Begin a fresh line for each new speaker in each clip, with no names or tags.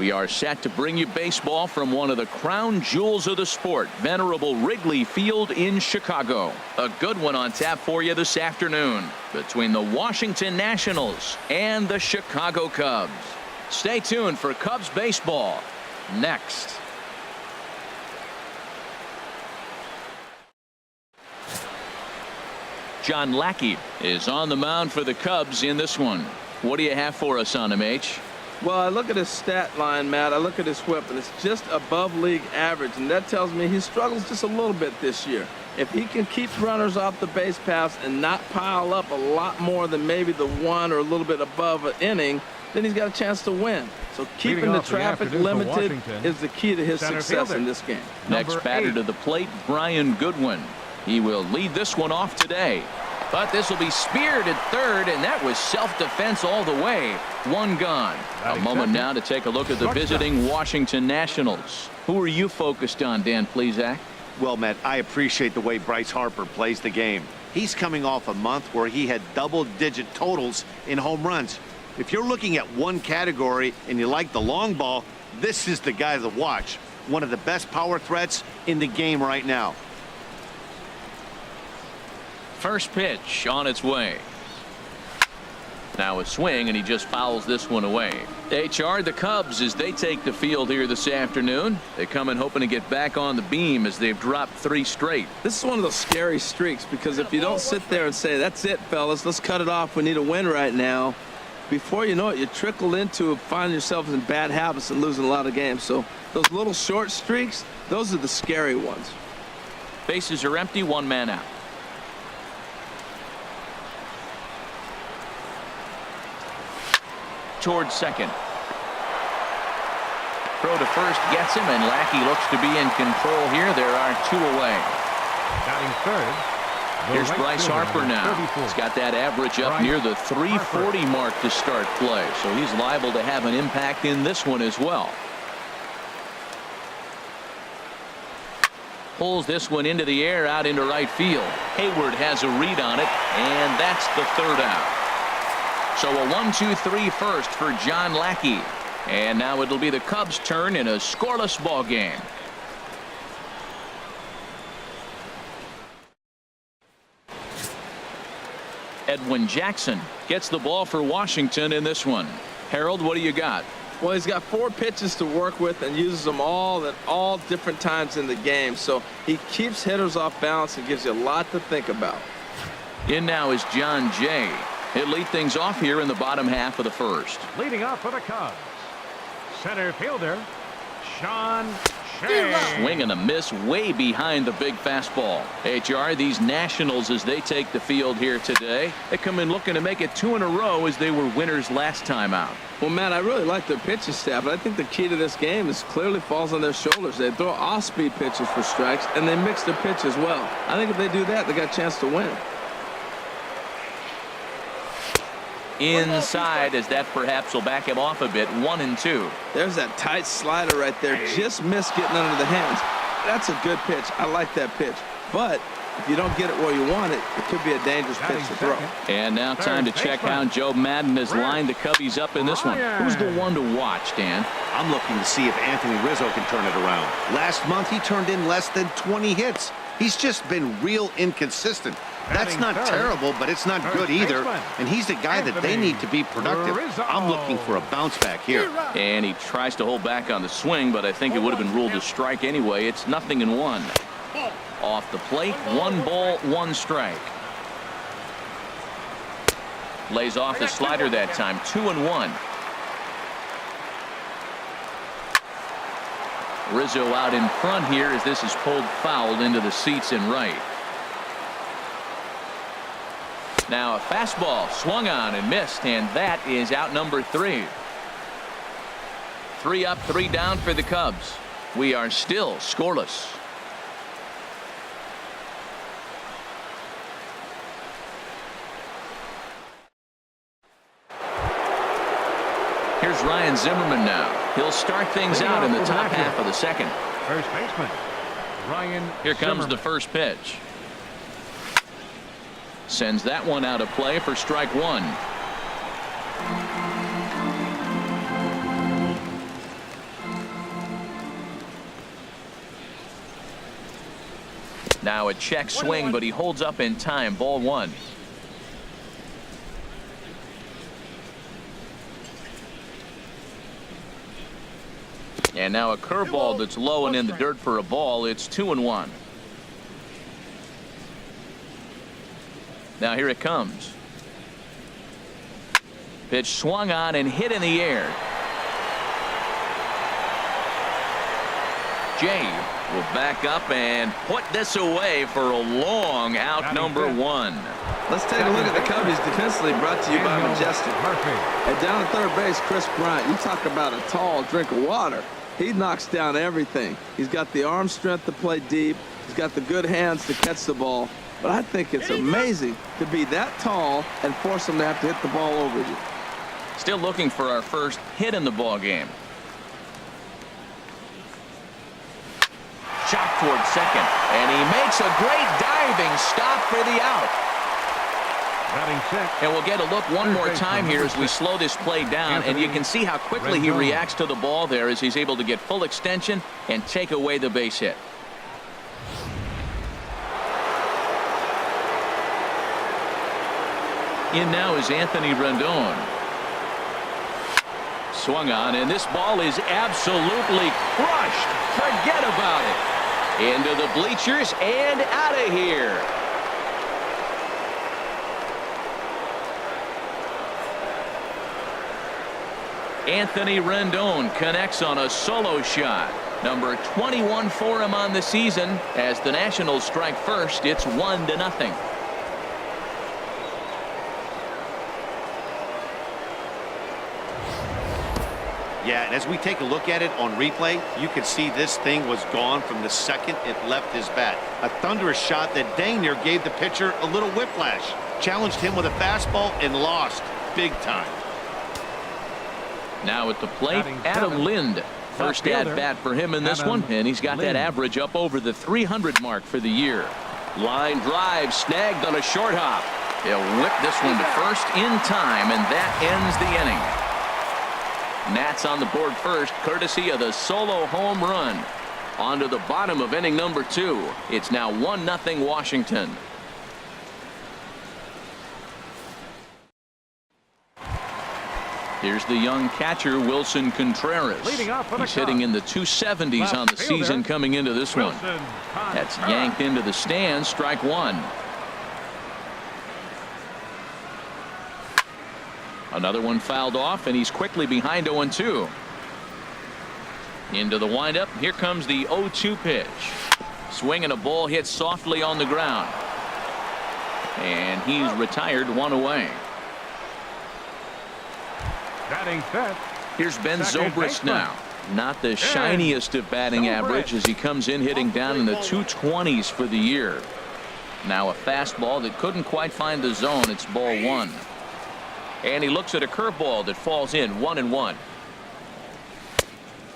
We are set to bring you baseball from one of the crown jewels of the sport, venerable Wrigley Field in Chicago. A good one on tap for you this afternoon between the Washington Nationals and the Chicago Cubs. Stay tuned for Cubs baseball next. John Lackey is on the mound for the Cubs in this one. What do you have for us on him, H?
Well, I look at his stat line, Matt. I look at his whip, and it's just above league average, and that tells me he struggles just a little bit this year. If he can keep runners off the base paths and not pile up a lot more than maybe the one or a little bit above an inning, then he's got a chance to win. So keeping the traffic limited is the key to his success in this game.
Next batter to the plate, Brian Goodwin. He will lead this one off today. But this will be speared at third, and that was self-defense all the way. One gone. A moment now to take a look at the visiting Washington Nationals. Who are you focused on, Dan Plesac?
Well, Matt, I appreciate the way Bryce Harper plays the game. He's coming off a month where he had double-digit totals in home runs. If you're looking at one category and you like the long ball, this is the guy to watch. One of the best power threats in the game right now.
First pitch on its way. Now a swing, and he just fouls this one away. HR, the Cubs, as they take the field here this afternoon. They come in hoping to get back on the beam as they've dropped 3 straight.
This is one of those scary streaks, because if you don't sit there and say, that's it, fellas, let's cut it off, we need a win right now, before you know it, you trickle into finding yourself in bad habits and losing a lot of games. So those little short streaks, those are the scary ones.
Bases are empty, 1 man out. Towards second. Throw to first gets him, and Lackey looks to be in control here. There are 2 away.
Batting third.
Here's Bryce Harper now. He's got that average up near the 340 mark to start play, so he's liable to have an impact in this one as well. Pulls this one into the air out into right field. Hayward has a read on it, and that's the 3rd out. So a 1-2-3 first for John Lackey. And now it'll be the Cubs' turn in a scoreless ball game. Edwin Jackson gets the ball for Washington in this one. Harold, what do you got?
Well, he's got 4 pitches to work with and uses them all at all different times in the game. So he keeps hitters off balance and gives you a lot to think about.
In now is John Jay. He'll lead things off here in the bottom half of the first.
Leading off for the Cubs, center fielder, Sean Shea.
Swing and a miss way behind the big fastball. HR, these Nationals, as they take the field here today, they come in looking to make it 2 in a row as they were winners last time out.
Well, Matt, I really like their pitching staff, but I think the key to this game is clearly falls on their shoulders. They throw off-speed pitches for strikes, and they mix their pitch as well. I think if they do that, they got a chance to win.
Inside, as that perhaps will back him off a bit. 1-2.
There's that tight slider right there. Just missed getting under the hands. That's a good pitch. I like that pitch. But if you don't get it where you want it, it could be a dangerous pitch to throw.
And now time to check how Joe Madden has lined the Cubbies up in this one. Who's the one to watch, Dan?
I'm looking to see if Anthony Rizzo can turn it around. Last month, he turned in less than 20 hits. He's just been real inconsistent. That's not terrible, but it's not good either. And he's the guy that they need to be productive. I'm looking for a bounce back here.
And he tries to hold back on the swing, but I think it would have been ruled a strike anyway. It's 0-1. Off the plate, 1 ball, 1 strike. Lays off the slider that time. 2-1. Rizzo out in front here as this is pulled foul into the seats in right. Now a fastball swung on and missed, and that is out number 3. 3 up, 3 down for the Cubs. We are still scoreless. Here's Ryan Zimmerman now. He'll start things out in the top half of the second.
First baseman, Ryan.
Here comes the first pitch. Sends that one out of play for strike 1. Now a check swing, but he holds up in time. Ball one. And now a curveball that's low and in the dirt for a ball. It's 2-1. Now here it comes. Pitch swung on and hit in the air. Jay will back up and put this away for a long out, number one.
Let's take a look at the Cubbies defensively, brought to you by Majestic. And down at third base, Chris Bryant. You talk about a tall drink of water. He knocks down everything. He's got the arm strength to play deep. He's got the good hands to catch the ball. But I think it's amazing to be that tall and force him to have to hit the ball over you.
Still looking for our first hit in the ball game. Shot toward second, and he makes a great diving stop for the out. And we'll get a look one more time here as we slow this play down, and you can see how quickly he reacts to the ball there as he's able to get full extension and take away the base hit. In now is Anthony Rendon. Swung on, and this ball is absolutely crushed. Forget about it. Into the bleachers and out of here. Anthony Rendon connects on a solo shot. Number 21 for him on the season. As the Nationals strike first, it's 1-0.
Yeah, and as we take a look at it on replay, you can see this thing was gone from the second it left his bat. A thunderous shot that dang near gave the pitcher a little whiplash. Challenged him with a fastball and lost big time.
Now at the plate, Adam Lind. First at bat for him in this one, and he's got that average up over the 300 mark for the year. Line drive snagged on a short hop. He'll whip this one to first in time, and that ends the inning. Nats on the board first, courtesy of the solo home run. On to the bottom of inning number 2. It's now 1-0 Washington. Here's the young catcher, Wilson Contreras. He's hitting in the 270s on the season coming into this one. That's yanked into the stands, strike one. Another one fouled off, and he's quickly behind 0-2. Into the windup. Here comes the 0-2 pitch. Swing and a ball hit softly on the ground. And he's retired, one away.
Batting fifth.
Here's Ben Zobrist now. Not the shiniest of batting average as he comes in hitting down in the 220s for the year. Now a fastball that couldn't quite find the zone. It's ball one. And he looks at a curveball that falls in, 1-1.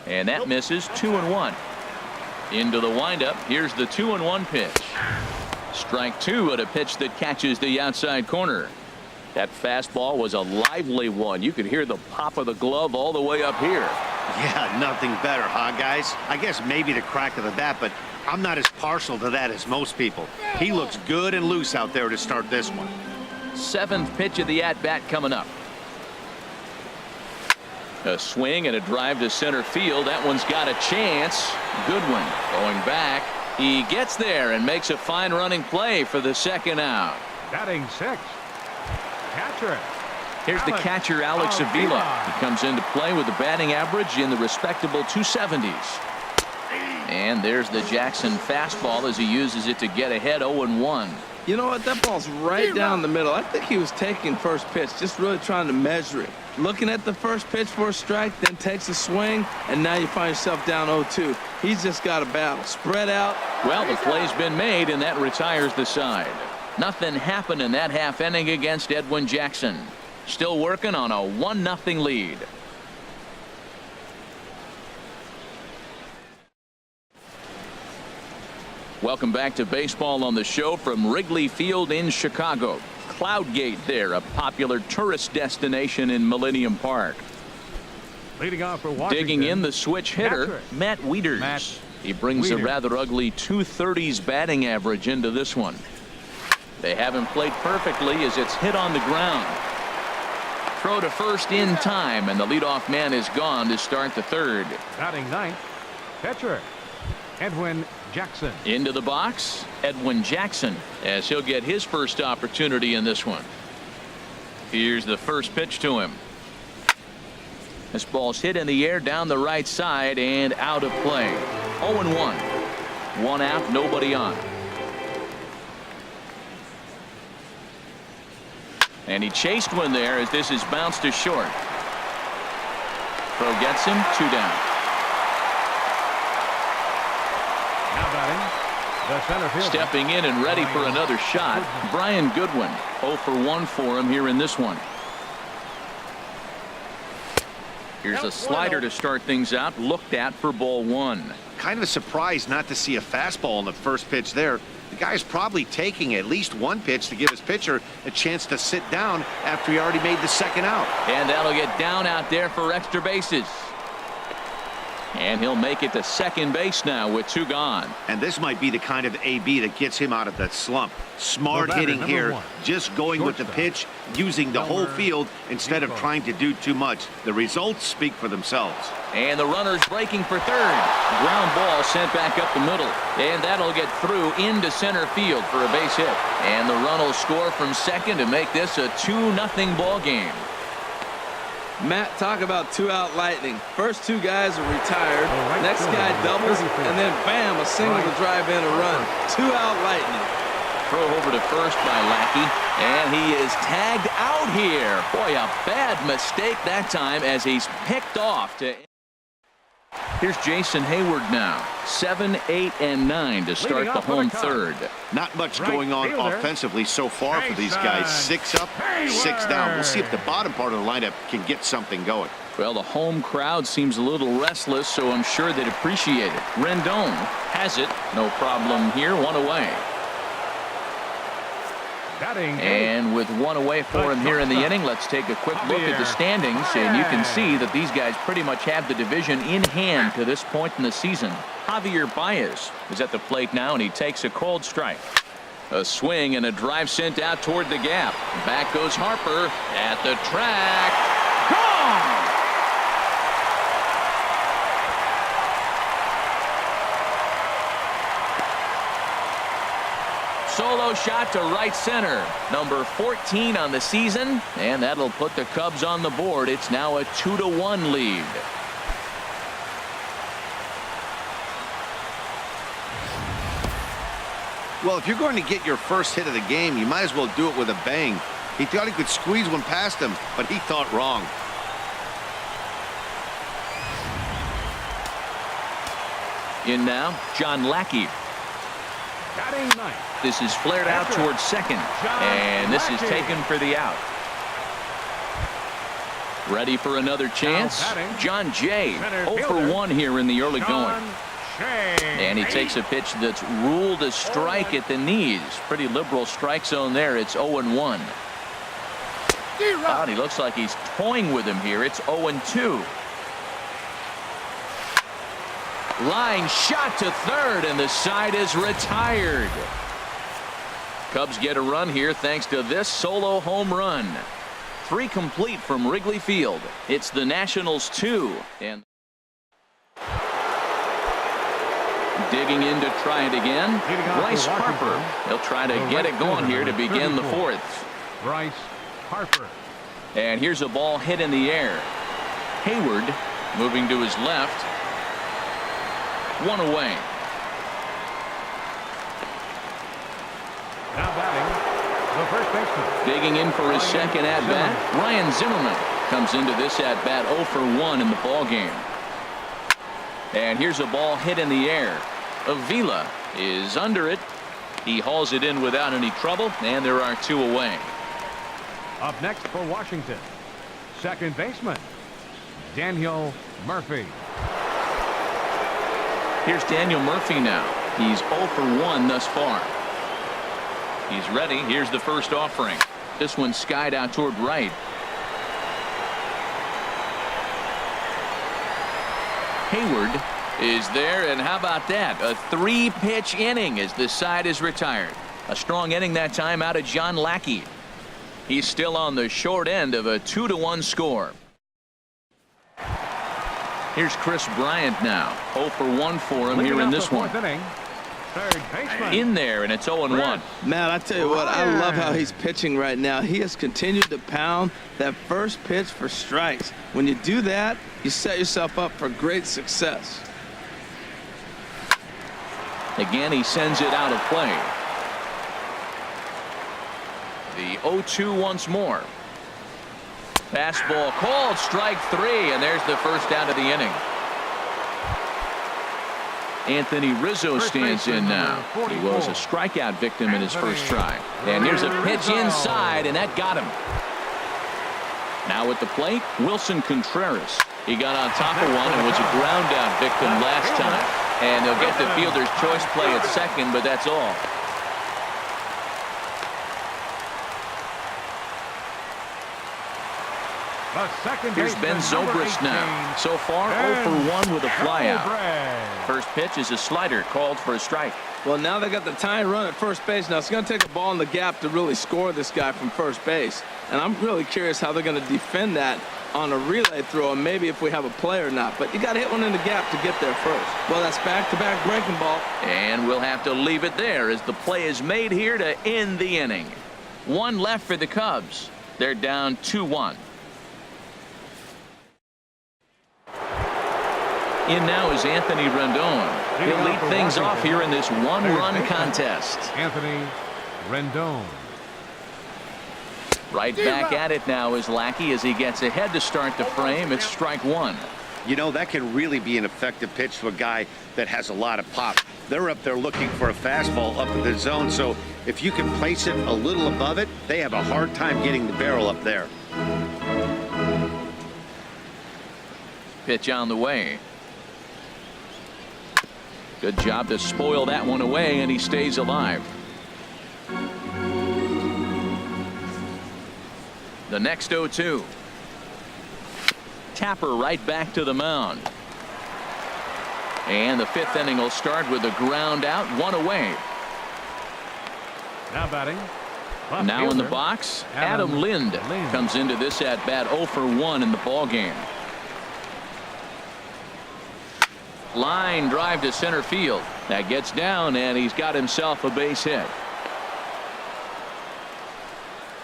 And that misses, 2-1. Into the windup. Here's the 2-1 pitch. Strike two at a pitch that catches the outside corner. That fastball was a lively one. You could hear the pop of the glove all the way up here.
Yeah, nothing better, huh, guys? I guess maybe the crack of the bat, but I'm not as partial to that as most people. He looks good and loose out there to start this one.
Seventh pitch of the at-bat coming up. A swing and a drive to center field. That one's got a chance. Goodwin going back. He gets there and makes a fine running play for the second out.
Batting sixth. Catcher.
Here's the catcher, Alex Avila. He comes into play with a batting average in the respectable 270s. And there's the Jackson fastball as he uses it to get ahead 0-1.
You know what? That ball's right down the middle. I think he was taking first pitch, just really trying to measure it. Looking at the first pitch for a strike, then takes a swing, and now you find yourself down 0-2. He's just got a battle. Spread out.
Well, the play's been made, and that retires the side. Nothing happened in that half inning against Edwin Jackson. Still working on a 1-0 lead. Welcome back to baseball on the show from Wrigley Field in Chicago. Cloudgate there, a popular tourist destination in Millennium Park.
Leading off for Washington.
Digging in the switch hitter,
catcher.
Matt Wieters.
Matt
He brings a rather ugly 230s batting average into this one. They haven't played perfectly as it's hit on the ground. Throw to first in time, and the leadoff man is gone to start the third.
Batting ninth, pitcher Edwin Jackson.
Into the box, Edwin Jackson, as he'll get his first opportunity in this one. Here's the first pitch to him. This ball's hit in the air down the right side and out of play. 0-1. One out, nobody on. And he chased one there as this is bounced to short. Throw gets him, 2 down.
Now batting, the center fielder.
Stepping in and ready for another shot, Brian Goodwin. 0 for 1 for him here in this one. Here's a slider to start things out, looked at for ball 1.
Kind of surprised not to see a fastball on the first pitch there. The guy's probably taking at least one pitch to give his pitcher a chance to sit down after he already made the second out.
And that'll get down out there for extra bases. And he'll make it to second base now with 2 gone.
And this might be the kind of AB that gets him out of that slump. Smart hitting here, just going with the pitch, using the whole field instead of trying to do too much. The results speak for themselves.
And the runner's breaking for third. Ground ball sent back up the middle. And that'll get through into center field for a base hit. And the run will score from second to make this a 2-0 ball game.
Matt, talk about 2-out lightning. First 2 guys are retired. Next guy doubles, and then bam, a single to drive in a run. 2-out lightning.
Throw over to first by Lackey, and he is tagged out here. Boy, a bad mistake that time as he's picked off. Here's Jason Hayward now. 7, 8, and 9 to start the home third.
Not much going on offensively so far for these guys. 6 up, 6 down. We'll see if the bottom part of the lineup can get something going.
Well, the home crowd seems a little restless, so I'm sure they'd appreciate it. Rendon has it. No problem here. 1 away. And with 1 away for him here in the inning, let's take a quick look at the standings, and you can see that these guys pretty much have the division in hand to this point in the season. Javier Baez is at the plate now, and he takes a cold strike. A swing and a drive sent out toward the gap. Back goes Harper at the track. Gone! Solo shot to right center. Number 14 on the season, and that'll put the Cubs on the board. It's now a 2-1 lead.
Well, if you're going to get your first hit of the game, you might as well do it with a bang. He thought he could squeeze one past him, but he thought wrong.
In now, John Lackey. This is flared out towards second, and this is taken for the out. Ready for another chance? John Jay, 0 for 1 here in the early going. And he takes a pitch that's ruled a strike at the knees. Pretty liberal strike zone there. It's 0-1. Wow, he looks like he's toying with him here. It's 0-2. Line shot to third, and the side is retired. Cubs get a run here thanks to this solo home run. 3 complete from Wrigley Field. It's the Nationals 2. And digging in to try it again, Bryce Harper. He'll try to get it going here to begin the 4th.
Bryce Harper.
And here's a ball hit in the air. Hayward moving to his left. 1 away.
Now batting, the first baseman.
Digging in for his second at-bat, Ryan Zimmerman comes into this at-bat 0 for 1 in the ball game. And here's a ball hit in the air. Avila is under it. He hauls it in without any trouble, and there are 2 away.
Up next for Washington, second baseman Daniel Murphy.
Here's Daniel Murphy now. He's 0 for 1 thus far. He's ready. Here's the first offering. This one skied out toward right. Hayward is there, and how about that? A 3-pitch inning as this side is retired. A strong inning that time out of John Lackey. He's still on the short end of a 2-1 score. Here's Chris Bryant now. 0 for 1 for him here in this one.
Inning, third baseman.
In there, and it's 0-1.
Man, I tell you what, I love how he's pitching right now. He has continued to pound that first pitch for strikes. When you do that, you set yourself up for great success.
Again, he sends it out of play. The 0-2 once more. Fastball called, strike 3, and there's the first out of the inning. Anthony Rizzo stands in now. He was a strikeout victim in his first try. And here's a pitch inside, and that got him. Now at the plate, Wilson Contreras. He got on top of one and was a ground out victim last time. And they'll get the fielder's choice play at second, but that's all. Here's Ben Zobrist now. So far, 0 for 1 with a flyout. First pitch is a slider called for a strike.
Well, now they got the tying run at first base. Now it's going to take a ball in the gap to really score this guy from first base. And I'm really curious how they're going to defend that on a relay throw, and maybe if we have a play or not. But you got to hit one in the gap to get there first. Well, that's back-to-back breaking ball.
And we'll have to leave it there as the play is made here to end the inning. One left for the Cubs. They're down 2-1. In now is Anthony Rendon. He'll lead things off here in this one-run contest.
Anthony Rendon.
Right back at it now is Lackey as he gets ahead to start the frame. It's strike 1.
You know, that can really be an effective pitch to a guy that has a lot of pop. They're up there looking for a fastball up in the zone, so if you can place it a little above it, they have a hard time getting the barrel up there.
Pitch on the way. Good job to spoil that one away, and he stays alive. The next 0-2. Tapper right back to the mound. And the 5th inning will start with a ground out, 1 away.
Now batting.
Now in the box, Adam Lind comes into this at bat 0 for 1 in the ball game. Line drive to center field. That gets down, and he's got himself a base hit.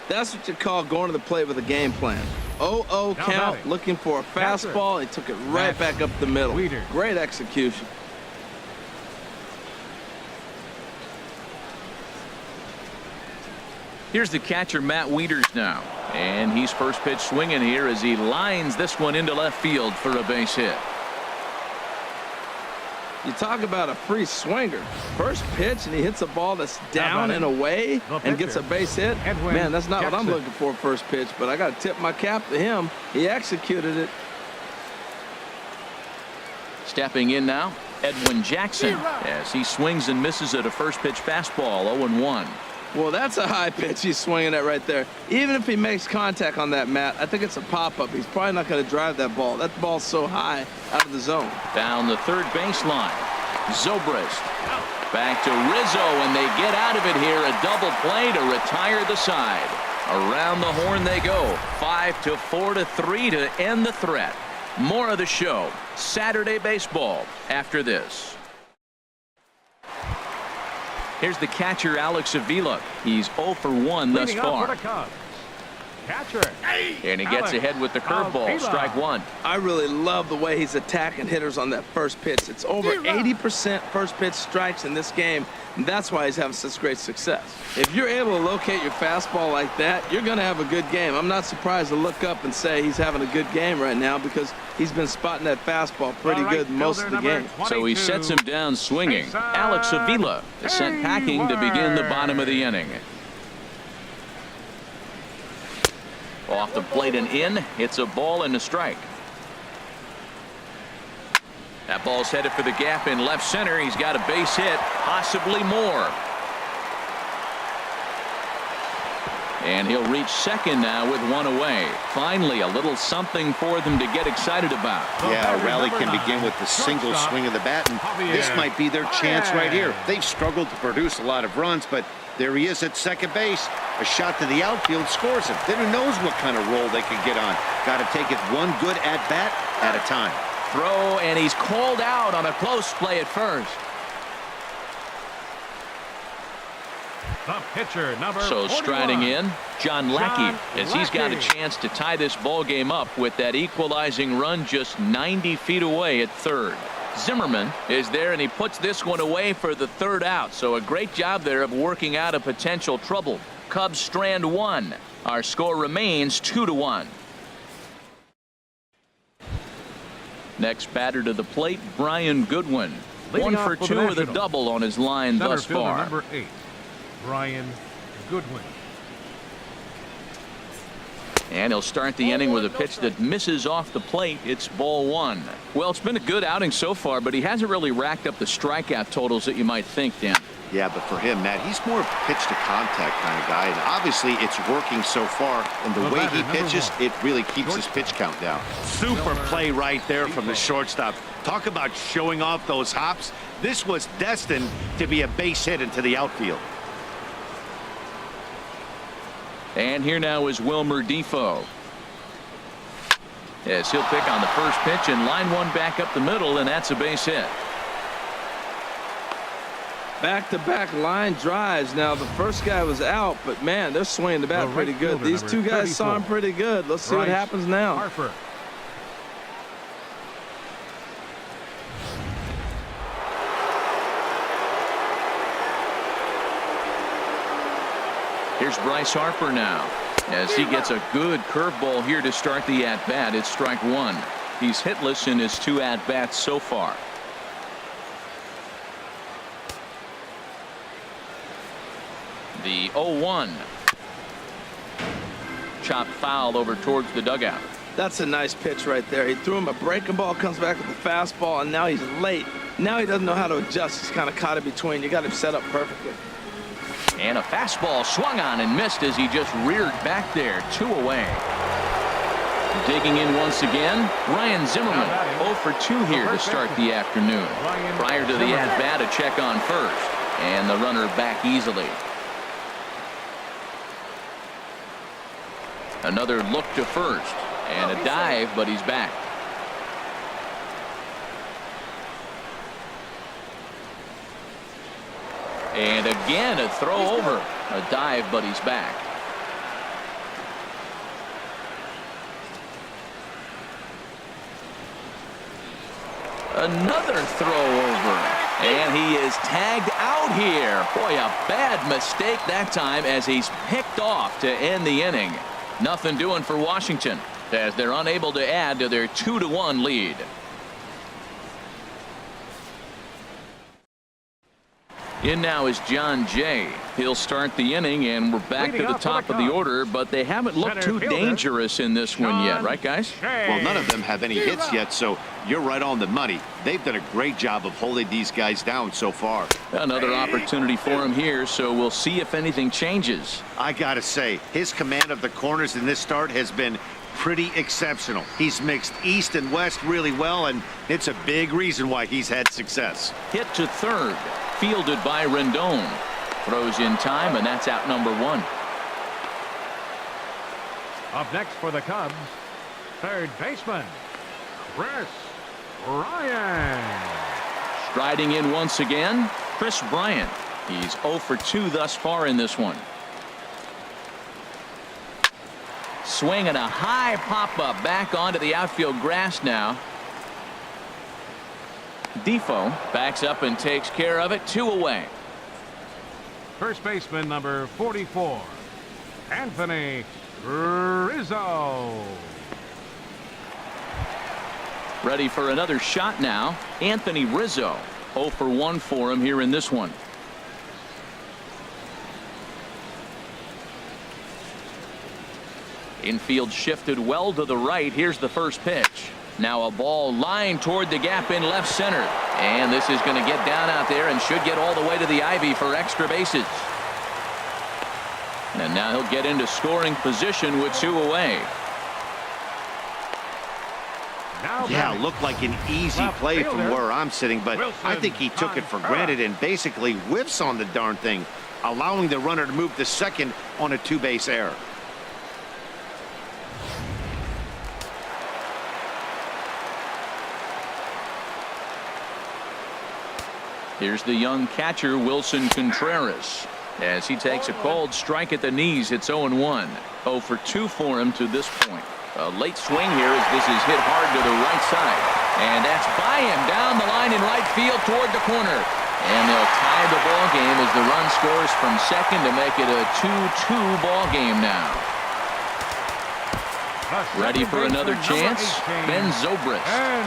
That's what you call going to the plate with a game plan. 0-0 count, looking for a fastball. He took it right back up the middle. Great execution.
Here's the catcher, Matt Wieters now. And he's first pitch swinging here as he lines this one into left field for a base hit.
You talk about a free swinger. First pitch, and he hits a ball that's down and away and gets a base hit. Man, that's not what I'm looking for first pitch, but I got to tip my cap to him. He executed it.
Stepping in now, Edwin Jackson, as he swings and misses at a first pitch fastball, 0-1.
Well, that's a high pitch he's swinging at right there. Even if he makes contact on that, Matt, I think it's a pop-up. He's probably not going to drive that ball. That ball's so high out of the zone.
Down the third baseline. Zobrist. Back to Rizzo, and they get out of it here. A double play to retire the side. Around the horn they go. 5-4-3 to end the threat. More of the show. Saturday baseball after this. Here's the catcher, Alex Avila. He's 0 for 1 thus far.
Catcher.
And he gets ahead with the curveball. Strike 1.
I really love the way he's attacking hitters on that first pitch. It's over 80% first pitch strikes in this game, and that's why he's having such great success. If you're able to locate your fastball like that, you're going to have a good game. I'm not surprised to look up and say he's having a good game right now because he's been spotting that fastball pretty good most of the game.
So he sets him down swinging. Alex Avila is sent packing to begin the bottom of the inning. Off the plate and in. It's a ball and a strike. That ball's headed for the gap in left center. He's got a base hit, possibly more. And he'll reach second now with one away. Finally, a little something for them to get excited about.
Yeah, a rally can begin with the single swing of the bat, and this might be their chance right here. They've struggled to produce a lot of runs, but there he is at second base. A shot to the outfield scores him. Then who knows what kind of roll they can get on. Got to take it one good at-bat at a time.
Throw, and he's called out on a close play at first.
The pitcher, number 41.
Striding in, John Lackey, as he's got a chance to tie this ball game up with that equalizing run just 90 feet away at third. Zimmerman is there, and he puts this one away for the third out. So a great job there of working out a potential trouble. Cubs strand one. Our score remains 2-1. Next batter to the plate, Brian Goodwin.
Leading
1 for
off for
2
the
with a
Nationals.
double on his line
Center
thus
fielder,
far.
number 8, Brian Goodwin.
And he'll start the inning with a pitch that misses off the plate. It's ball one. Well, it's been a good outing so far, but he hasn't really racked up the strikeout totals that you might think, Dan.
Yeah, but for him, Matt, he's more of a pitch-to-contact kind of guy, and obviously it's working so far. And the way he pitches, it really keeps his pitch count down. Super play right there from the shortstop. Talk about showing off those hops. This was destined to be a base hit into the outfield.
And here now is Wilmer Defoe. Yes, he'll pick on the first pitch and line one back up the middle, and that's a base hit.
Back-to-back line drives. Now, the first guy was out, but, man, they're swinging the bat pretty good. These two guys saw him pretty good. Let's see what happens now.
Harper.
Here's Bryce Harper now, as he gets a good curveball here to start the at-bat. It's strike one. He's hitless in his 2 at-bats so far. The 0-1. Chopped foul over towards the dugout.
That's a nice pitch right there. He threw him a breaking ball, comes back with a fastball, and now he's late. Now he doesn't know how to adjust. He's kind of caught in between. You got him set up perfectly.
And a fastball swung on and missed as he just reared back there. 2 away. Digging in once again, Ryan Zimmerman. 0 for 2 here to start the afternoon. Prior to the at-bat, a check on first. And the runner back easily. Another look to first. And a dive, but he's back. And again, a throw over. A dive, but he's back. Another throw over. And he is tagged out here. Boy, a bad mistake that time as he's picked off to end the inning. Nothing doing for Washington as they're unable to add to their 2-1 lead. In now is John Jay. He'll start the inning, and we're back to the top of the order, but they haven't looked too dangerous in this one yet, right, guys?
Well, none of them have any hits yet, so you're right on the money. They've done a great job of holding these guys down so far.
Another opportunity for him here, so we'll see if anything changes.
I gotta say, his command of the corners in this start has been pretty exceptional. He's mixed east and west really well, and it's a big reason why he's had success.
Hit to third, fielded by Rendon. Throws in time, and that's out number 1.
Up next for the Cubs, third baseman, Chris Bryant.
Striding in once again, Chris Bryant. He's 0 for 2 thus far in this one. Swinging a high pop-up back onto the outfield grass now. Defoe backs up and takes care of it. 2 away.
First baseman, number 44, Anthony Rizzo.
Ready for another shot now. Anthony Rizzo. 0 for 1 for him here in this one. Infield shifted well to the right. Here's the first pitch. Now a ball lined toward the gap in left center. And this is going to get down out there and should get all the way to the ivy for extra bases. And now he'll get into scoring position with 2 away.
Yeah, looked like an easy play from where I'm sitting, but I think he took it for granted and basically whiffs on the darn thing, allowing the runner to move to second on a 2-base error.
Here's the young catcher, Wilson Contreras, as he takes a cold strike at the knees. It's 0-1. 0 for 2 for him to this point. A late swing here as this is hit hard to the right side. And that's by him down the line in right field toward the corner. And they'll tie the ball game as the run scores from second to make it a 2-2 ball game now. Ready for another chance? Ben Zobrist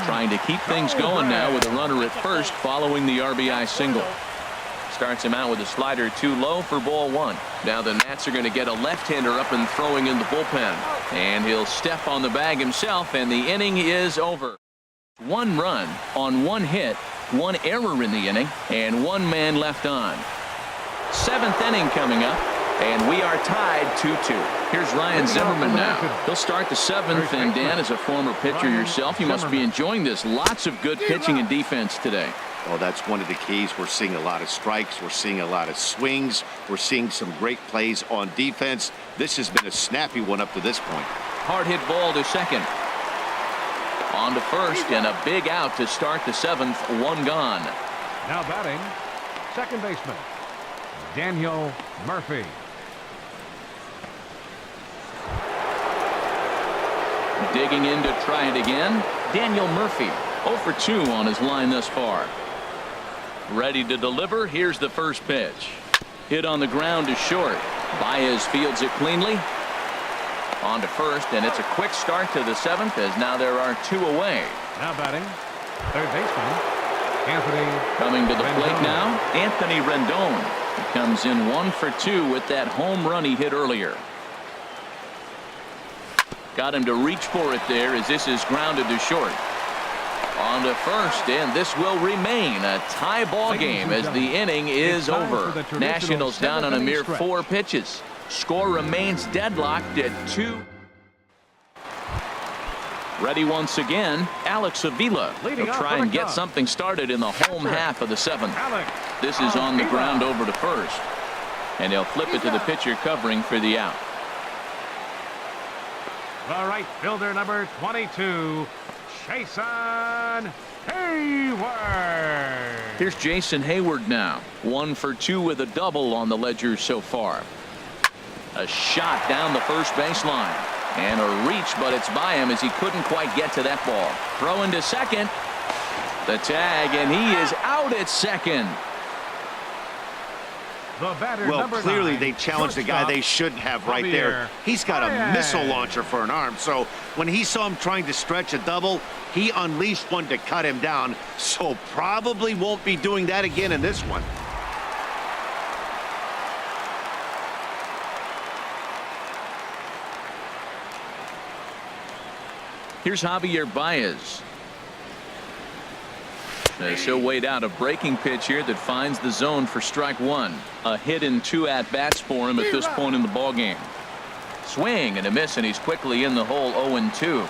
trying to keep things going now with a runner at first following the RBI single. Starts him out with a slider too low for ball 1. Now the Nats are going to get a left-hander up and throwing in the bullpen. And he'll step on the bag himself, and the inning is over. 1 run on 1 hit, 1 error in the inning, and 1 man left on. 7th inning coming up, and we are tied 2-2. Here's Ryan Zimmerman now. He'll start the 7th, and Dan, as a former pitcher yourself, you must be enjoying this. Lots of good pitching and defense today.
Oh, that's one of the keys. We're seeing a lot of strikes. We're seeing a lot of swings. We're seeing some great plays on defense. This has been a snappy one up to this point.
Hard hit ball to second. On to first, and a big out to start the 7th. 1 gone.
Now batting, second baseman, Daniel Murphy.
Digging in to try it again, Daniel Murphy. 0 for 2 on his line thus far. Ready to deliver. Here's the first pitch. Hit on the ground to short. Baez fields it cleanly. On to first, and it's a quick start to the 7th as now there are 2 away.
Now batting, third baseman, Anthony.
Coming to the plate now, Anthony Rendon. He comes in 1 for 2 with that home run he hit earlier. Got him to reach for it there as this is grounded to short. On to first, and this will remain a tie ball game as the inning is over. Nationals down on a mere 4 pitches. Score remains deadlocked at 2. Ready once again, Alex Avila. He'll try and get something started in the home half of the 7th. This is on the ground over to first. And he'll flip it to the pitcher covering for the out.
The right fielder, number 22, Jason Hayward.
Here's Jason Hayward now. 1 for 2 with a double on the ledger so far. A shot down the first baseline. And a reach, but it's by him as he couldn't quite get to that ball. Throw into second. The tag, and he is out at second.
Well, clearly they challenged the guy they shouldn't have right there. He's got a missile launcher for an arm, so when he saw him trying to stretch a double, he unleashed one to cut him down, so probably won't be doing that again in this one.
Here's Javier Baez. He'll wait out a breaking pitch here that finds the zone for strike 1. A hit and 2 at-bats for him at this point in the ballgame. Swing and a miss, and he's quickly in the hole. 0-2.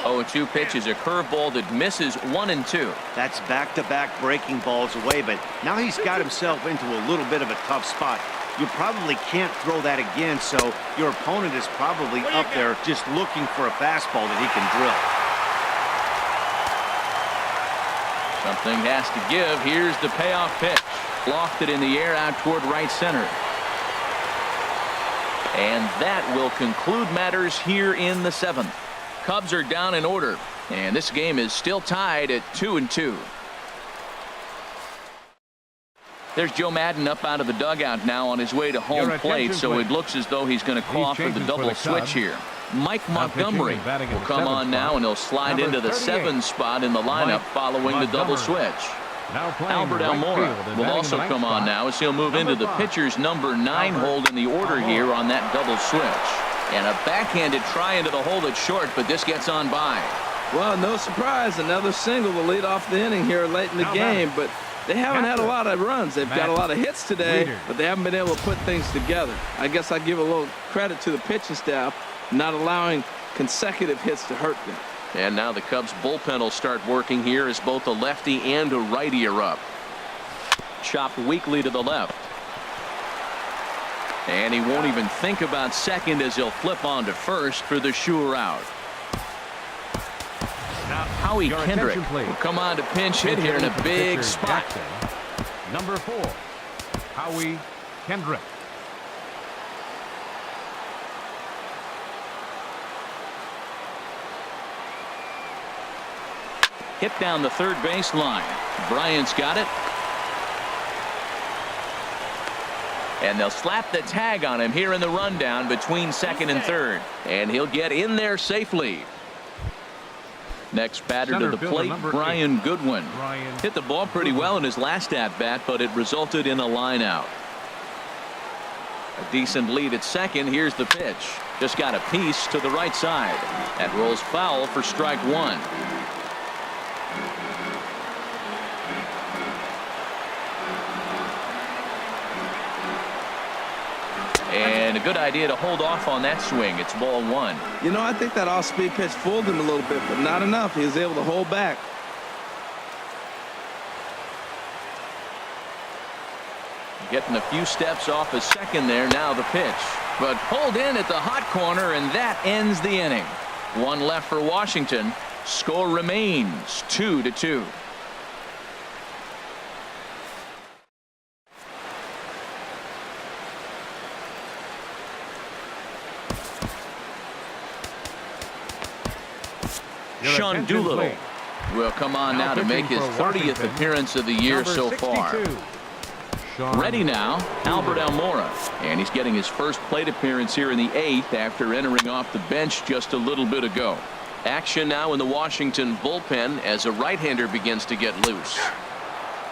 0-2 pitch is a curveball that misses 1 and 2.
That's back-to-back breaking balls away, but now he's got himself into a little bit of a tough spot. You probably can't throw that again, so your opponent is probably up there just looking for a fastball that he can drill.
Something has to give. Here's the payoff pitch. Lofted in the air out toward right center. And that will conclude matters here in the 7th. Cubs are down in order, and this game is still tied at 2-2. There's Joe Madden up out of the dugout now on his way to home plate, so it looks as though he's going to call for the double switch here. Mike Montgomery will come on now, and he'll slide into the 7th spot in the lineup following the double switch. Albert Almora will also come on now as he'll move into the pitcher's number 9 hold in the order here on that double switch. And a backhanded try into the hole at short, but this gets on by.
Well, no surprise, another single to lead off the inning here late in the game, but They haven't had a lot of runs. They've got a lot of hits today,
Leader.
but they haven't been able to put things together. I guess I give a little credit to the pitching staff, not allowing consecutive hits to hurt them.
And now the Cubs bullpen will start working here as both a lefty and a righty are up. Chopped weakly to the left. And he won't even think about second as he'll flip on to first for the sure out.
Now,
Howie
your
Kendrick
attention, please.
will come on to pinch hit here in a big
Pitcher
spot.
Jackson. Number 4, Howie Kendrick.
Hit down the third baseline. Bryant's got it. And they'll slap the tag on him here in the rundown between second and third. And he'll get in there safely. Next batter to the plate, Brian Goodwin. Hit the ball pretty well in his last at-bat, but it resulted in a line out. A decent lead at second. Here's the pitch. Just got a piece to the right side. That rolls foul for strike one. And a good idea to hold off on that swing. It's ball one.
You know, I think that off-speed pitch fooled him a little bit, but not enough. He was able to hold back.
Getting a few steps off a second there. Now the pitch. But pulled in at the hot corner, and that ends the inning. One left for Washington. Score remains 2-2. Sean Doolittle will come on now to make his 30th appearance of the year so far. Ready now, Albert Almora, and he's getting his first plate appearance here in the 8th after entering off the bench just a little bit ago. Action now in the Washington bullpen as a right-hander begins to get loose.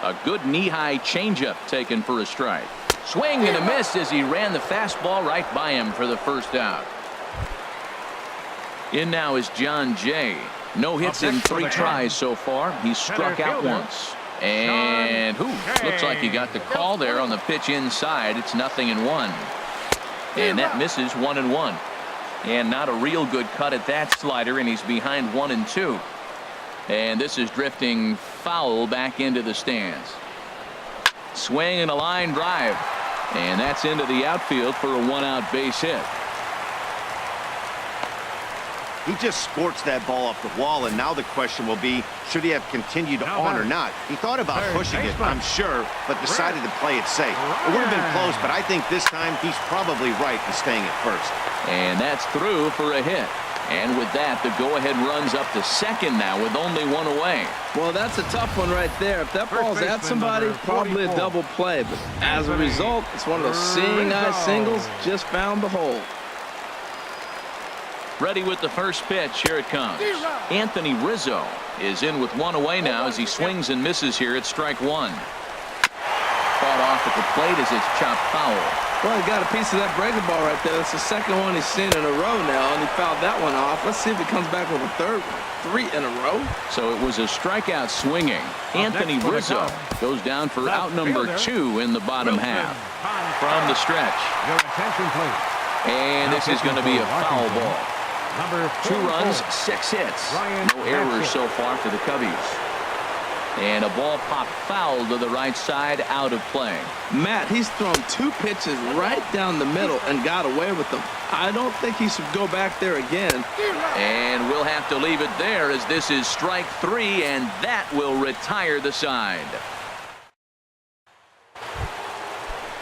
A good knee-high changeup taken for a strike. Swing and a miss as he ran the fastball right by him for the first out. In now is John Jay. No hits in 3 tries so far. He's struck out once. And looks like he got the call there on the pitch inside. It's 0-1. And that misses 1-1. And not a real good cut at that slider, and he's behind 1-2. And this is drifting foul back into the stands. Swing and a line drive. And that's into the outfield for a 1-out base hit.
He just sports that ball up the wall, and now the question will be, should he have continued on or not? He thought about pushing it, I'm sure, but decided to play it safe. It would have been close, but I think this time he's probably right in staying at first.
And that's through for a hit. And with that, the go-ahead runs up to second now with only one away.
Well, that's a tough one right there. If that ball's at somebody, probably a double play. But as a result, it's one of those seeing eye singles. Just found the hole.
Ready with the first pitch. Here it comes. Anthony Rizzo is in with one away now as he swings and misses here at strike one. Caught off at the plate as it's chopped foul.
Well, he got a piece of that breaking ball right there. That's the second one he's seen in a row now, and he fouled that one off. Let's see if he comes back with a third one. 3 in a row.
So it was a strikeout swinging. Anthony Rizzo goes down for out number 2 in the bottom half. From the stretch.
Your attention, please.
And this is going to be a foul ball. 2 runs, 6 hits. No errors so far for the Cubbies. And a ball popped foul to the right side, out of play.
Matt, he's thrown 2 pitches right down the middle and got away with them. I don't think he should go back there again.
And we'll have to leave it there as this is strike 3, and that will retire the side.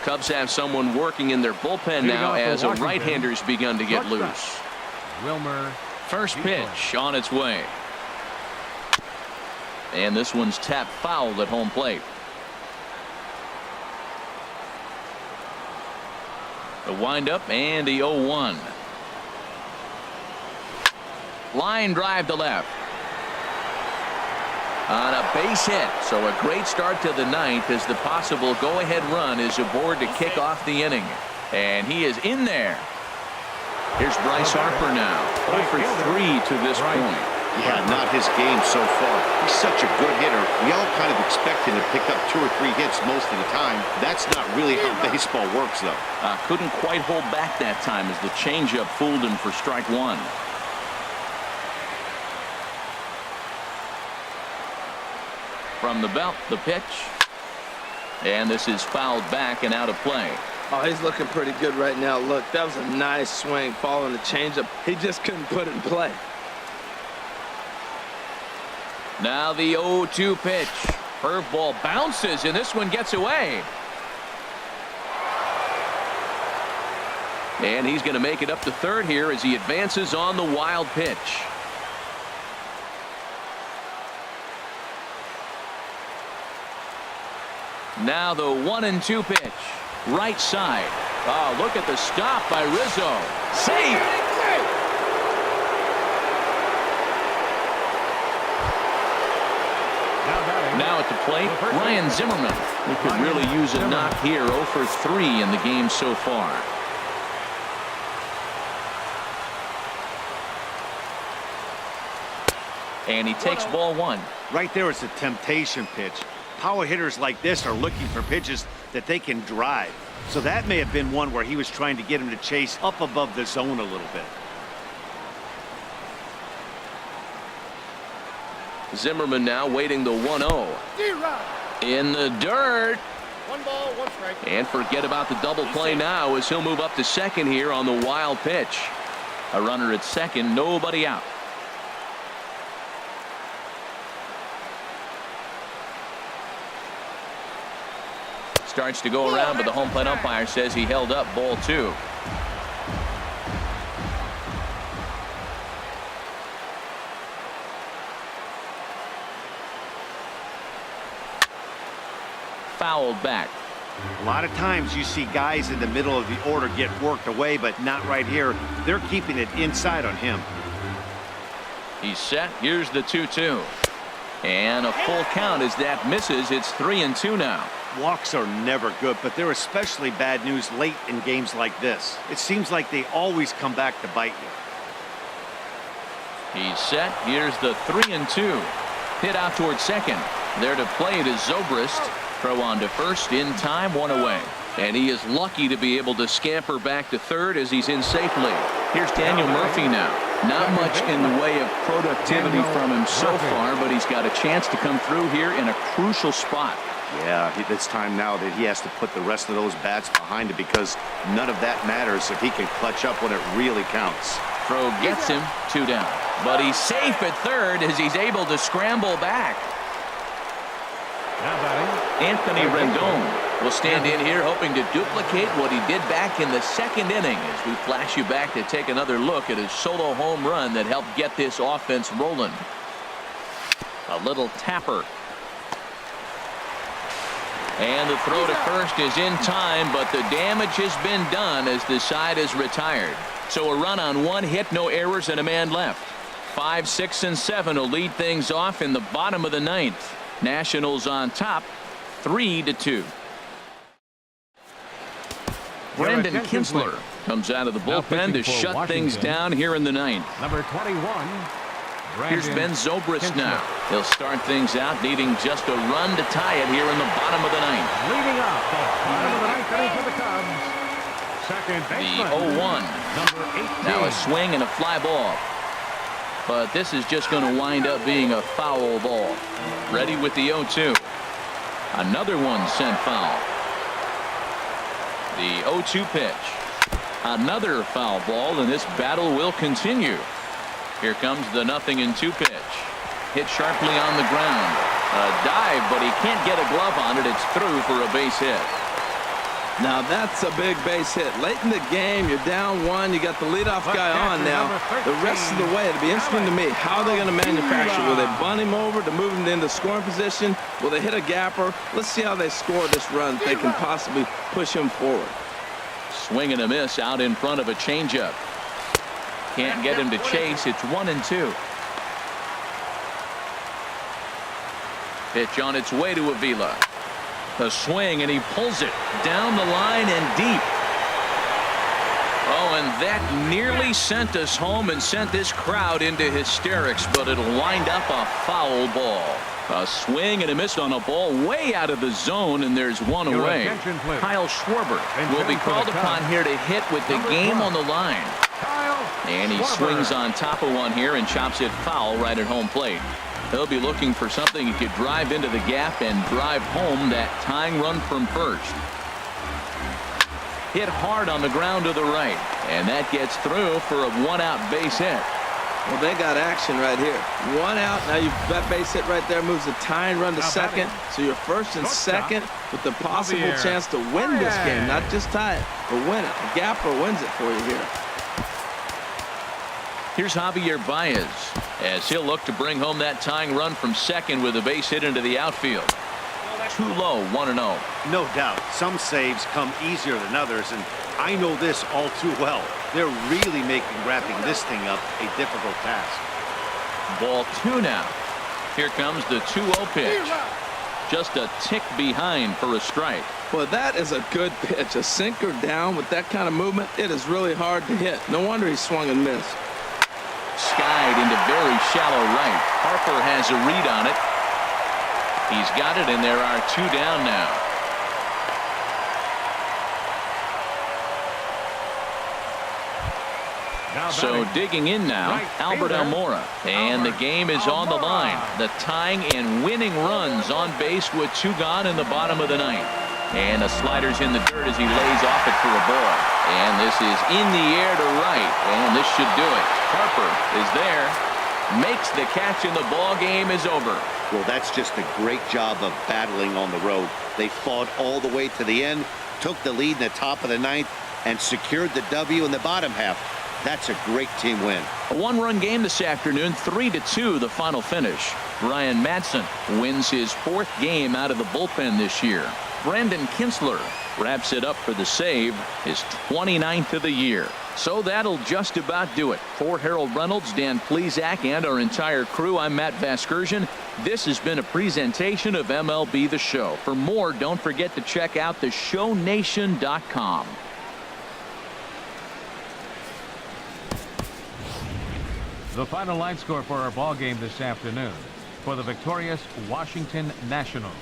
Cubs have someone working in their bullpen now as a right-hander's begun to get loose.
Wilmer.
First pitch on its way. And this one's tapped foul at home plate. The windup and the 0-1. Line drive to left. On a base hit. So a great start to the 9th as the possible go-ahead run is aboard to kick off the inning. And he is in there. Here's Bryce Harper now. 0 for 3 to this point.
Yeah, not his game so far. He's such a good hitter. We all kind of expect him to pick up 2 or 3 hits most of the time. That's not really how baseball works, though.
Couldn't quite hold back that time as the changeup fooled him for strike 1. From the belt, the pitch. And this is fouled back and out of play.
Oh, he's looking pretty good right now. Look, that was a nice swing following the changeup. He just couldn't put it in play.
Now the 0-2 pitch. Curveball bounces, and this one gets away. And he's going to make it up to third here as he advances on the wild pitch. Now the 1-2 pitch. Right side. Oh, look at the stop by Rizzo. Safe. Now at the plate, Ryan Zimmerman. He could really use a knock here. 0 for 3 in the game so far. And he takes ball 1.
Right there is a temptation pitch. Power hitters like this are looking for pitches that they can drive. So that may have been one where he was trying to get him to chase up above the zone a little bit.
Zimmerman now waiting the 1-0. In the dirt.
1 ball, 1 strike.
And forget about the double play now as he'll move up to second here on the wild pitch. A runner at second, nobody out. Starts to go around, but the home plate umpire says he held up ball 2. Fouled back.
A lot of times you see guys in the middle of the order get worked away, but not right here. They're keeping it inside on him.
He's set. Here's the 2-2. And a full count as that misses. It's 3-2 now.
Walks are never good, but they're especially bad news late in games like this. It seems like they always come back to bite you.
He's set. Here's the 3-2. Hit out towards second. There to play it is Zobrist. Throw on to first in time, 1 away. And he is lucky to be able to scamper back to third as he's in safely. Here's Daniel Murphy now. Not much in the way of productivity from him so far, but he's got a chance to come through here in a crucial spot.
Yeah, it's time now that he has to put the rest of those bats behind it because none of that matters if he can clutch up when it really counts.
Throw gets him, 2 down. But he's safe at third as he's able to scramble back. Anthony Rendon will stand in here hoping to duplicate what he did back in the second inning as we flash you back to take another look at his solo home run that helped get this offense rolling. A little tapper. And the throw to first is in time, but the damage has been done as the side is retired. So a run on 1 hit, no errors, and a man left. 5, 6, and 7 will lead things off in the bottom of the 9th. Nationals on top, 3-2. Brendan Kinsler comes out of the bullpen to shut things down here in the 9th.
Number 21.
Here's Ben Zobrist now. He'll start things out needing just a run to tie it here in the bottom of the 9th.
Leading up the bottom of the 9th inning for the Cubs. Second baseman.
The 0-1.
Number 18.
Now a swing and a fly ball. But this is just going to wind up being a foul ball. Ready with the 0-2. Another one sent foul. The 0-2 pitch. Another foul ball, and this battle will continue. Here comes the 0-2 pitch. Hit sharply on the ground. A dive, but he can't get a glove on it. It's through for a base hit.
Now that's a big base hit. Late in the game, you're down 1. You got the leadoff guy on now. The rest of the way, it'll be interesting to me how they're going to manufacture. Will they bunt him over to move him into scoring position? Will they hit a gapper? Let's see how they score this run. If they can possibly push him forward.
Swing and a miss out in front of a changeup. Can't get him to chase. It's 1-2. Pitch on its way to Avila. A swing, and he pulls it down the line and deep. Oh, and that nearly sent us home and sent this crowd into hysterics, but it'll wind up a foul ball. A swing and a miss on a ball way out of the zone, and there's one
Your
away.
attention, please.
Kyle Schwarber will be
Attention for
called
the
upon
Cubs.
here to hit with the
Number
game
12.
on the line.
Kyle
And he
Schwarber.
swings on top of one here and chops it foul right at home plate. He'll be looking for something he could drive into the gap and drive home that tying run from first. Hit hard on the ground to the right, and that gets through for a one-out base hit.
Well, they got action right here. One out. Now that base hit right there moves the tying run to
Now
second.
batting.
So you're first and
Shortstop.
second with the possible
Javier
chance to win this game.
Baez.
Not just tie it, but win it. The Gapper wins it for you here.
Here's Javier Baez as he'll look to bring home that tying run from second with a base hit into the outfield. Too low, 1-0.
No doubt, some saves come easier than others, and I know this all too well. They're really making wrapping this thing up a difficult task.
Ball 2 now. Here comes the 2-0 pitch. Just a tick behind for a strike.
Well, that is a good pitch. A sinker down with that kind of movement, it is really hard to hit. No wonder he swung and missed.
Skied into very shallow right. Harper has a read on it. He's got it, and there are 2 down now.
Now
So
batting.
digging in now,
Right
Albert
fielder,
Almora. And the
Albert
game is on the line.
Almora.
The tying and winning runs on base with 2 gone in the bottom of the 9th. And the slider's in the dirt as he lays off it for a ball. And this is in the air to right. And this should do it. Harper is there. Makes the catch, and the ball game is over.
Well, that's just a great job of battling on the road. They fought all the way to the end, took the lead in the top of the 9th, and secured the W in the bottom half. That's a great team win.
A 1-run game this afternoon, 3-2 the final finish. Brian Madsen wins his 4th game out of the bullpen this year. Brandon Kinsler wraps it up for the save, his 29th of the year. So that'll just about do it. For Harold Reynolds, Dan Plesac, and our entire crew, I'm Matt Vasgersian. This has been a presentation of MLB The Show. For more, don't forget to check out theshownation.com.
The final line score for our ball game this afternoon. For the victorious Washington Nationals,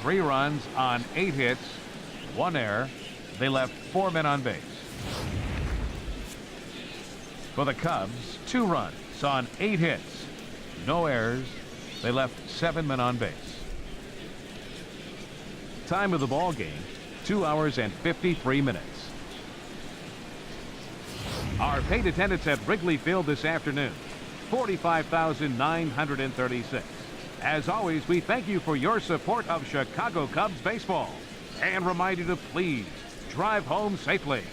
3 runs on 8 hits, 1 error. They left 4 men on base. For the Cubs, 2 runs on 8 hits, no errors. They left 7 men on base. Time of the ball game, 2 hours and 53 minutes. Our paid attendance at Wrigley Field this afternoon, 45,936. As always, we thank you for your support of Chicago Cubs baseball and remind you to please drive home safely.